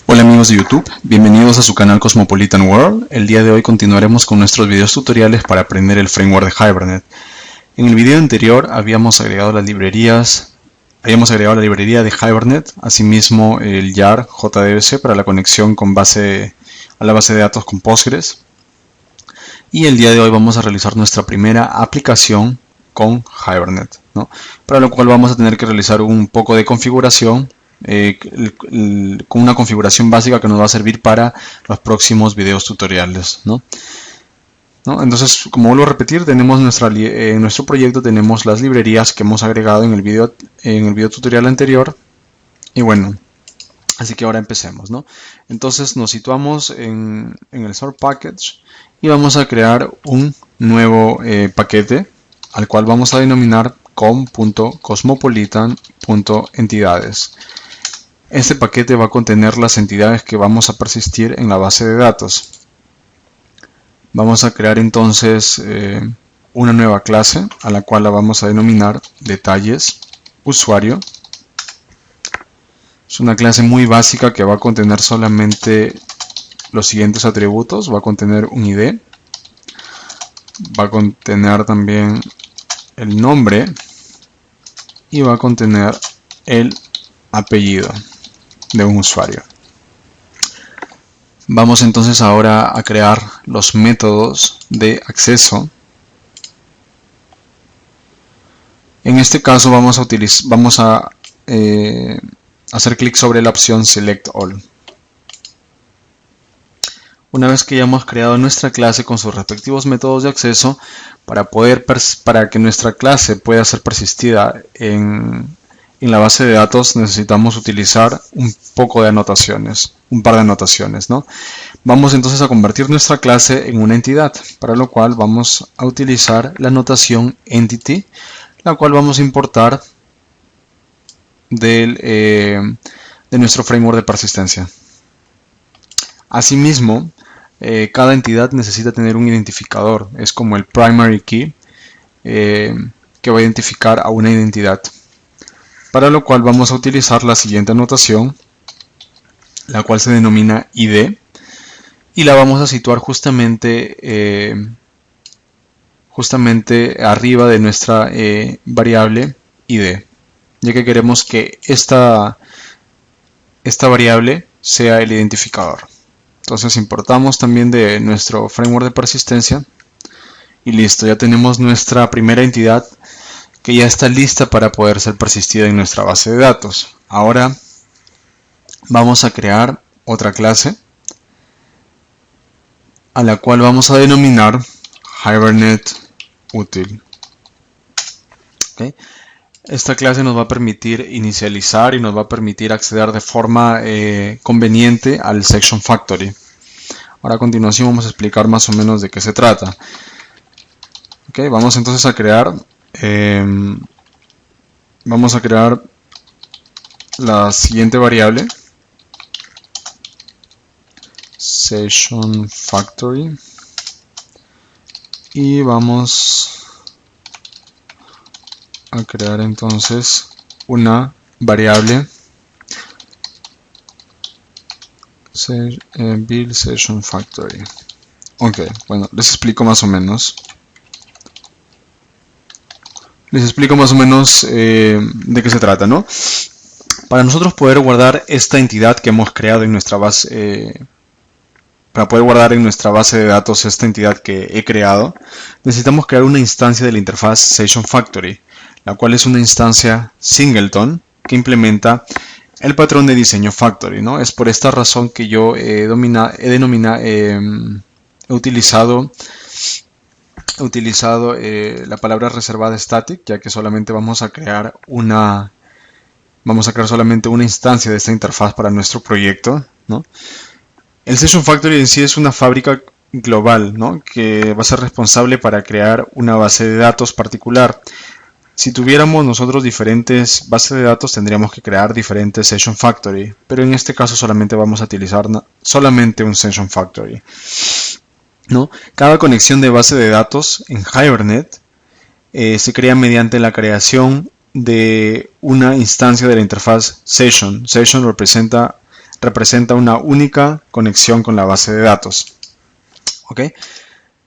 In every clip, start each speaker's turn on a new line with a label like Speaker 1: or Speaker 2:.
Speaker 1: Hola amigos de YouTube, bienvenidos a su canal Cosmopolitan World. El día de hoy continuaremos con nuestros videos tutoriales para aprender el framework de Hibernate. En el video anterior habíamos agregado la librería de Hibernate, asimismo el jar JDBC para la conexión con a la base de datos con Postgres. Y el día de hoy vamos a realizar nuestra primera aplicación con Hibernate, ¿no? Para lo cual vamos a tener que realizar un poco de configuración. Con una configuración básica que nos va a servir para los próximos videos tutoriales, ¿no? Entonces, como vuelvo a repetir, tenemos en nuestro proyecto tenemos las librerías que hemos agregado en el video tutorial anterior. Y bueno, así que ahora empecemos, ¿no? Entonces nos situamos en el source package y vamos a crear un nuevo paquete al cual vamos a denominar com.cosmopolitan.entidades. Este paquete va a contener las entidades que vamos a persistir en la base de datos. Vamos a crear entonces una nueva clase a la cual la vamos a denominar detalles usuario. Es una clase muy básica que va a contener solamente los siguientes atributos. Va a contener un ID, va a contener también el nombre y va a contener el apellido de un usuario. Vamos entonces ahora a crear los métodos de acceso. En este caso vamos a hacer clic sobre la opción Select All. Una vez que ya hemos creado nuestra clase con sus respectivos métodos de acceso, para que nuestra clase pueda ser persistida en la base de datos, necesitamos utilizar un par de anotaciones, ¿no? Vamos entonces a convertir nuestra clase en una entidad, para lo cual vamos a utilizar la notación entity, la cual vamos a importar de nuestro framework de persistencia. Asimismo, cada entidad necesita tener un identificador, es como el primary key que va a identificar a una identidad. Para lo cual vamos a utilizar la siguiente anotación, la cual se denomina ID, y la vamos a situar justamente arriba de nuestra variable ID, ya que queremos que esta variable sea el identificador. Entonces importamos también de nuestro framework de persistencia y listo, ya tenemos nuestra primera entidad que ya está lista para poder ser persistida en nuestra base de datos. Ahora vamos a crear otra clase a la cual vamos a denominar Hibernate Util. ¿Okay? Esta clase nos va a permitir inicializar y nos va a permitir acceder de forma conveniente al Section Factory. Ahora a continuación vamos a explicar más o menos de qué se trata. ¿Okay? Vamos entonces a crear la siguiente variable, Session Factory, y vamos a crear entonces una variable build Session Factory. Ok, bueno, les explico más o menos de qué se trata, ¿no? Para nosotros poder guardar esta entidad que hemos creado en nuestra base, para poder guardar en nuestra base de datos esta entidad que he creado, necesitamos crear una instancia de la interfaz Session Factory, la cual es una instancia singleton que implementa el patrón de diseño Factory, ¿no? Es por esta razón que yo he utilizado la palabra reservada static, ya que solamente vamos a crear solamente una instancia de esta interfaz para nuestro proyecto, ¿no? El Session Factory en sí es una fábrica global, ¿no? Que va a ser responsable para crear una base de datos particular. Si tuviéramos nosotros diferentes bases de datos, tendríamos que crear diferentes Session Factory, pero en este caso solamente vamos a utilizar solamente un Session Factory, ¿no? Cada conexión de base de datos en Hibernate se crea mediante la creación de una instancia de la interfaz Session. Session representa representa una única conexión con la base de datos. ¿Ok?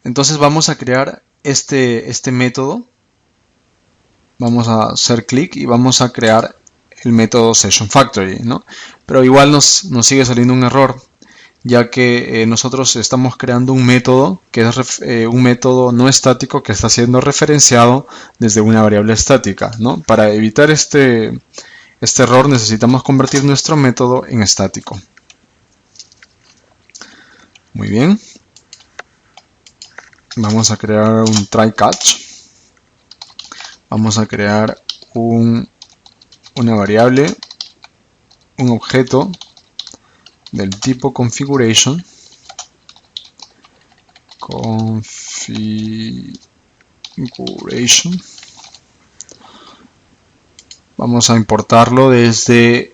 Speaker 1: Entonces vamos a crear este método. Vamos a hacer clic y vamos a crear el método SessionFactory, ¿no? Pero igual nos sigue saliendo un error, ya que nosotros estamos creando un método que es un método no estático que está siendo referenciado desde una variable estática, ¿no? Para evitar este error necesitamos convertir nuestro método en estático. Muy bien. Vamos a crear un try catch. Vamos a crear una variable, un objeto del tipo configuration. Vamos a importarlo desde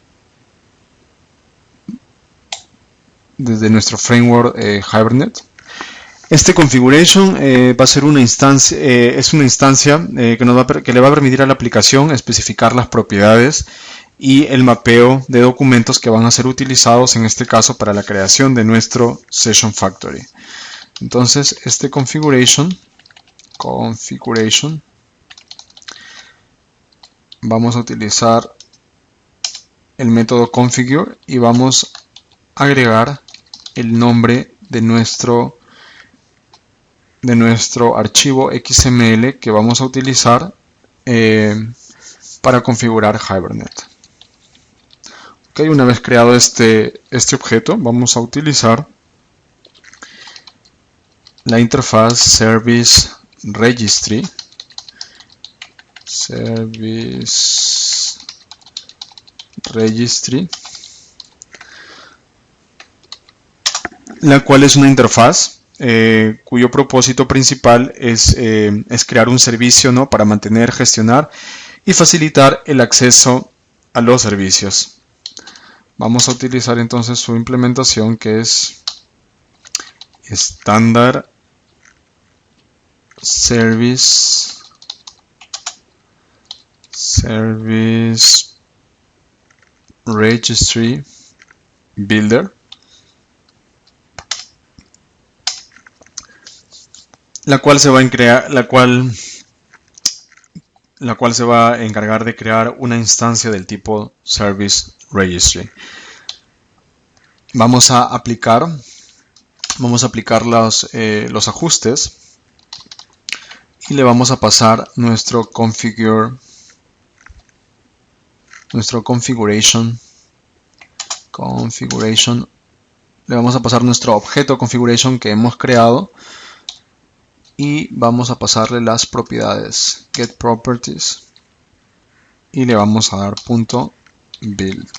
Speaker 1: nuestro framework Hibernate. Este configuration va a ser una instancia, es una instancia que le va a permitir a la aplicación especificar las propiedades y el mapeo de documentos que van a ser utilizados en este caso para la creación de nuestro SessionFactory. Entonces este configuration, vamos a utilizar el método configure y vamos a agregar el nombre de nuestro archivo XML que vamos a utilizar para configurar Hibernate. Okay, una vez creado este objeto, vamos a utilizar la interfaz Service Registry, la cual es una interfaz cuyo propósito principal es crear un servicio, ¿no? Para mantener, gestionar y facilitar el acceso a los servicios. Vamos a utilizar entonces su implementación, que es Standard Service Registry Builder, la cual se va a encargar de crear una instancia del tipo Service Registry. Vamos a aplicar los ajustes y le vamos a pasar nuestro configuration, le vamos a pasar nuestro objeto configuration que hemos creado y vamos a pasarle las propiedades get properties y le vamos a dar .build.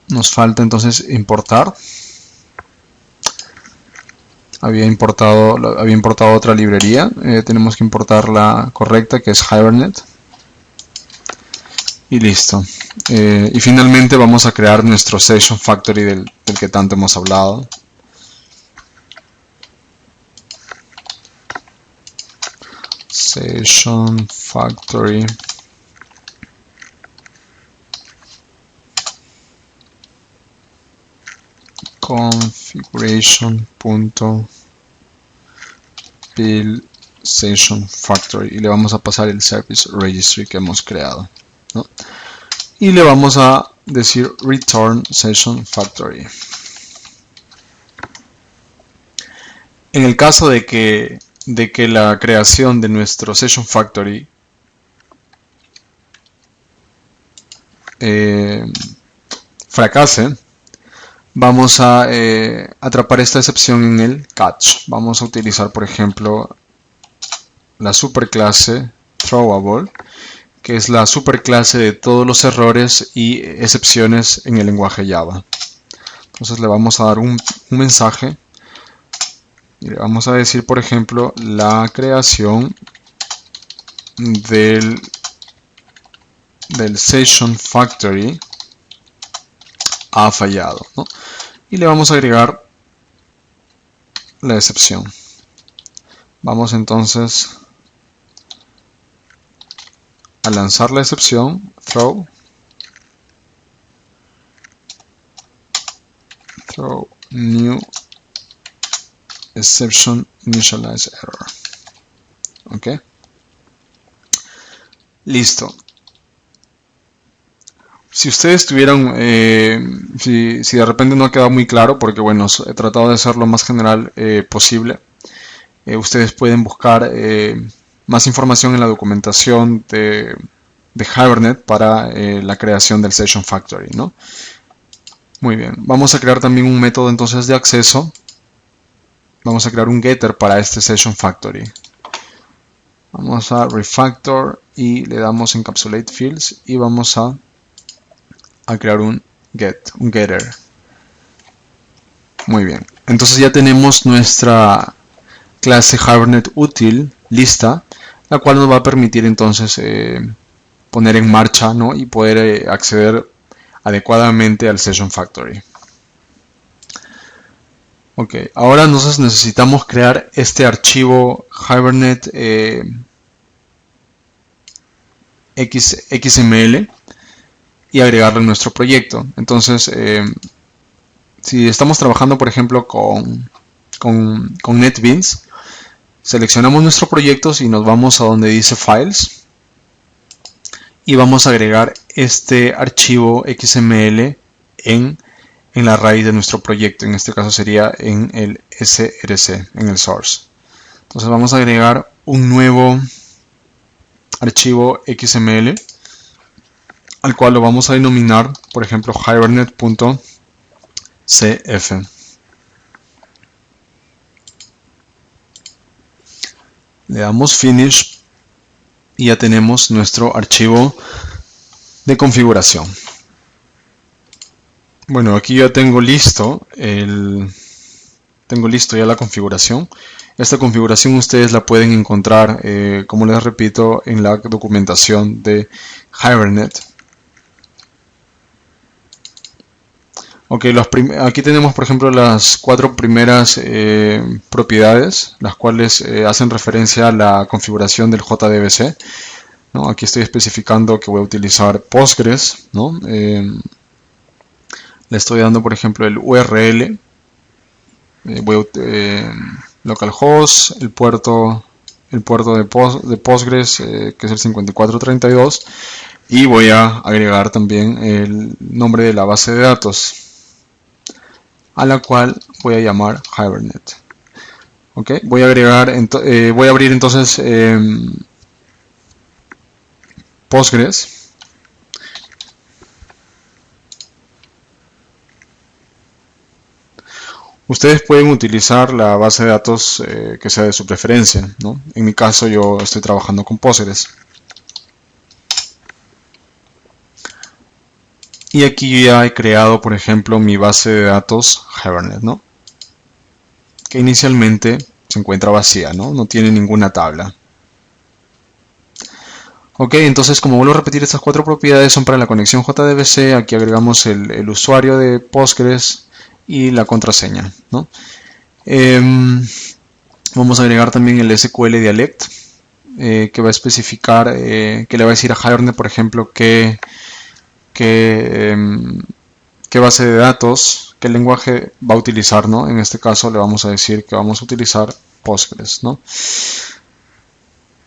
Speaker 1: Nos falta entonces importar. Había importado otra librería. Tenemos que importar la correcta, que es Hibernate. Y listo. Y finalmente vamos a crear nuestro SessionFactory del que tanto hemos hablado. SessionFactory. Configuration.build SessionFactory y le vamos a pasar el Service Registry que hemos creado, ¿no? Y le vamos a decir Return SessionFactory. En el caso de que la creación de nuestro SessionFactory fracase, vamos a atrapar esta excepción en el catch. Vamos a utilizar, por ejemplo, la superclase Throwable, que es la superclase de todos los errores y excepciones en el lenguaje Java. Entonces le vamos a dar un mensaje y le vamos a decir, por ejemplo, la creación del SessionFactory ha fallado, ¿no? Y le vamos a agregar la excepción. Vamos entonces a lanzar la excepción, throw, throw new exception initialize error. Ok, listo. Si ustedes tuvieran, si de repente no ha quedado muy claro, porque bueno, he tratado de ser lo más general posible, ustedes pueden buscar más información en la documentación de Hibernate para la creación del Session Factory, ¿no? Muy bien, vamos a crear también un método entonces de acceso. Vamos a crear un getter para este Session Factory. Vamos a refactor y le damos encapsulate fields y vamos a crear un getter. Muy bien, entonces ya tenemos nuestra clase Hibernate útil lista, la cual nos va a permitir entonces poner en marcha, ¿no? Y poder acceder adecuadamente al Session Factory. Ok, ahora entonces necesitamos crear este archivo Hibernate XML y agregarlo en nuestro proyecto. Entonces, si estamos trabajando, por ejemplo, con NetBeans, seleccionamos nuestro proyecto y nos vamos a donde dice Files y vamos a agregar este archivo XML en la raíz de nuestro proyecto. En este caso sería en el src, en el source. Entonces vamos a agregar un nuevo archivo XML al cual lo vamos a denominar, por ejemplo, hibernate.cf. Le damos Finish y ya tenemos nuestro archivo de configuración. Bueno, aquí ya tengo listo ya la configuración. Esta configuración ustedes la pueden encontrar, como les repito, en la documentación de Hibernate. Ok, aquí tenemos, por ejemplo, las 4 primeras propiedades, las cuales hacen referencia a la configuración del JDBC, ¿no? Aquí estoy especificando que voy a utilizar Postgres, ¿no? Le estoy dando, por ejemplo, el URL, localhost, el puerto de Postgres, que es el 5432, y voy a agregar también el nombre de la base de datos, a la cual voy a llamar Hibernate. Okay, voy a abrir entonces Postgres. Ustedes pueden utilizar la base de datos que sea de su preferencia, ¿no? En mi caso yo estoy trabajando con Postgres. Y aquí yo ya he creado, por ejemplo, mi base de datos Hibernate, ¿no? Que inicialmente se encuentra vacía, ¿no? No tiene ninguna tabla. Ok, entonces como vuelvo a repetir, estas 4 propiedades son para la conexión JDBC. Aquí agregamos el usuario de Postgres y la contraseña, ¿no? Vamos a agregar también el SQL Dialect, que va a especificar, que le va a decir a Hibernate, por ejemplo, qué base de datos, qué lenguaje va a utilizar, ¿no? En este caso le vamos a decir que vamos a utilizar Postgres, ¿no?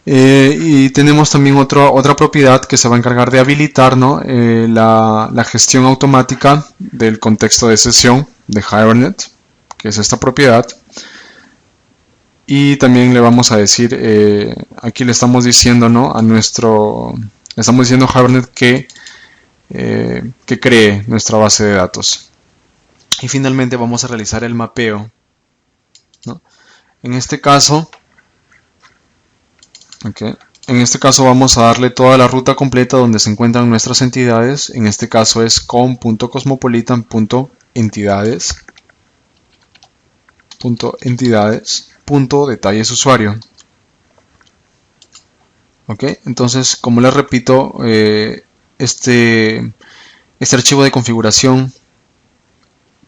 Speaker 1: Y tenemos también otra propiedad que se va a encargar de habilitar, ¿no? La gestión automática del contexto de sesión de Hibernate, que es esta propiedad. Y también le vamos a decir, aquí le estamos diciendo, ¿no? Le estamos diciendo a Hibernate que cree nuestra base de datos. Y finalmente vamos a realizar el mapeo, ¿no? En este caso, vamos a darle toda la ruta completa donde se encuentran nuestras entidades. En este caso es com.cosmopolitan.entidades.detalles usuario. Ok, entonces, como les repito, este archivo de configuración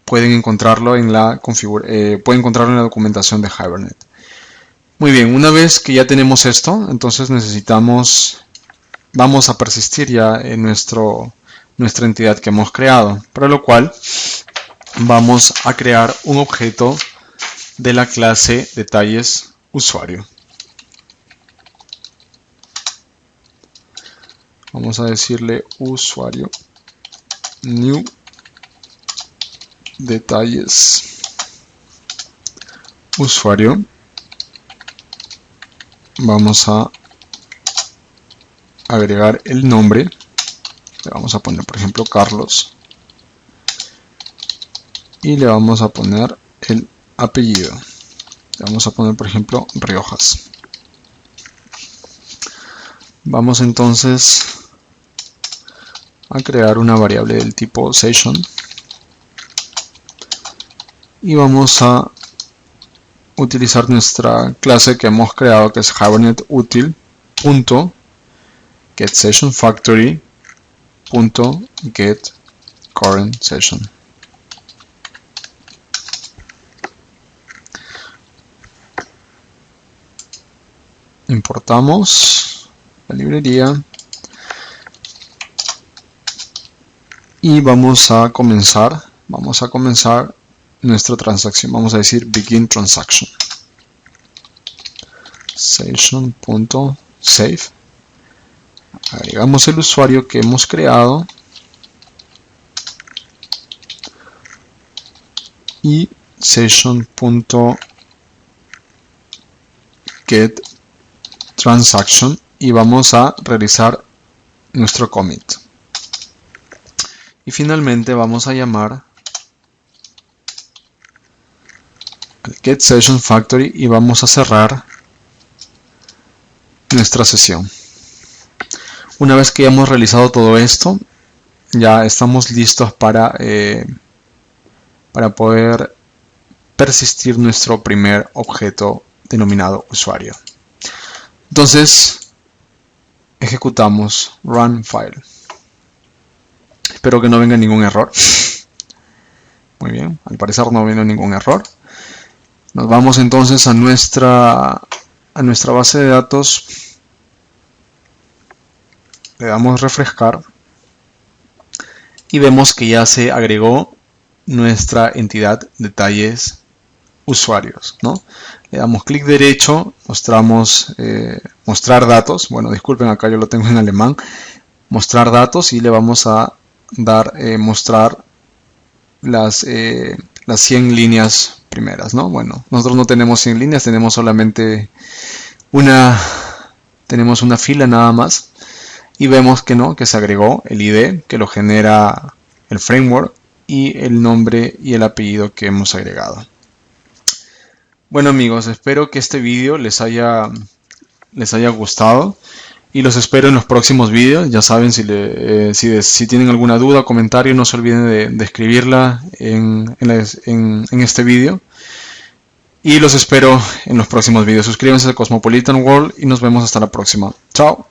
Speaker 1: pueden encontrarlo en la documentación de Hibernate. Muy bien, una vez que ya tenemos esto, entonces vamos a persistir ya en nuestra entidad que hemos creado, para lo cual vamos a crear un objeto de la clase detalles usuario. Vamos a decirle usuario new detalles usuario. Vamos a agregar el nombre. Le vamos a poner, por ejemplo, Carlos. Y le vamos a poner el apellido. Le vamos a poner, por ejemplo, Riojas. Vamos entonces a crear una variable del tipo session. Y vamos a utilizar nuestra clase que hemos creado, que es Hibernate util.getSessionFactory.getCurrentSession. Importamos la librería y vamos a comenzar nuestra transacción. Vamos a decir begin transaction. Session.save. Agregamos el usuario que hemos creado y session.getTransaction y vamos a realizar nuestro commit. Y finalmente vamos a llamar al getSessionFactory y vamos a cerrar nuestra sesión. Una vez que hemos realizado todo esto, ya estamos listos para poder persistir nuestro primer objeto denominado usuario. Entonces, ejecutamos run file. Espero que no venga ningún error. Muy bien, al parecer no viene ningún error. Nos vamos entonces a nuestra base de datos. Le damos refrescar y vemos que ya se agregó nuestra entidad detalles usuarios, ¿no? Le damos clic derecho, mostramos mostrar datos. Bueno, disculpen, acá yo lo tengo en alemán. Mostrar datos y le vamos a dar mostrar las 100 líneas primeras, ¿no? Bueno, nosotros no tenemos 100 líneas, tenemos solamente una fila nada más. Y vemos que no, que se agregó el ID que lo genera el framework y el nombre y el apellido que hemos agregado. Bueno amigos, espero que este vídeo les haya gustado y los espero en los próximos vídeos. Ya saben, si tienen alguna duda o comentario, no se olviden de escribirla en este vídeo. Y los espero en los próximos vídeos. Suscríbanse a Cosmopolitan World y nos vemos hasta la próxima. Chao.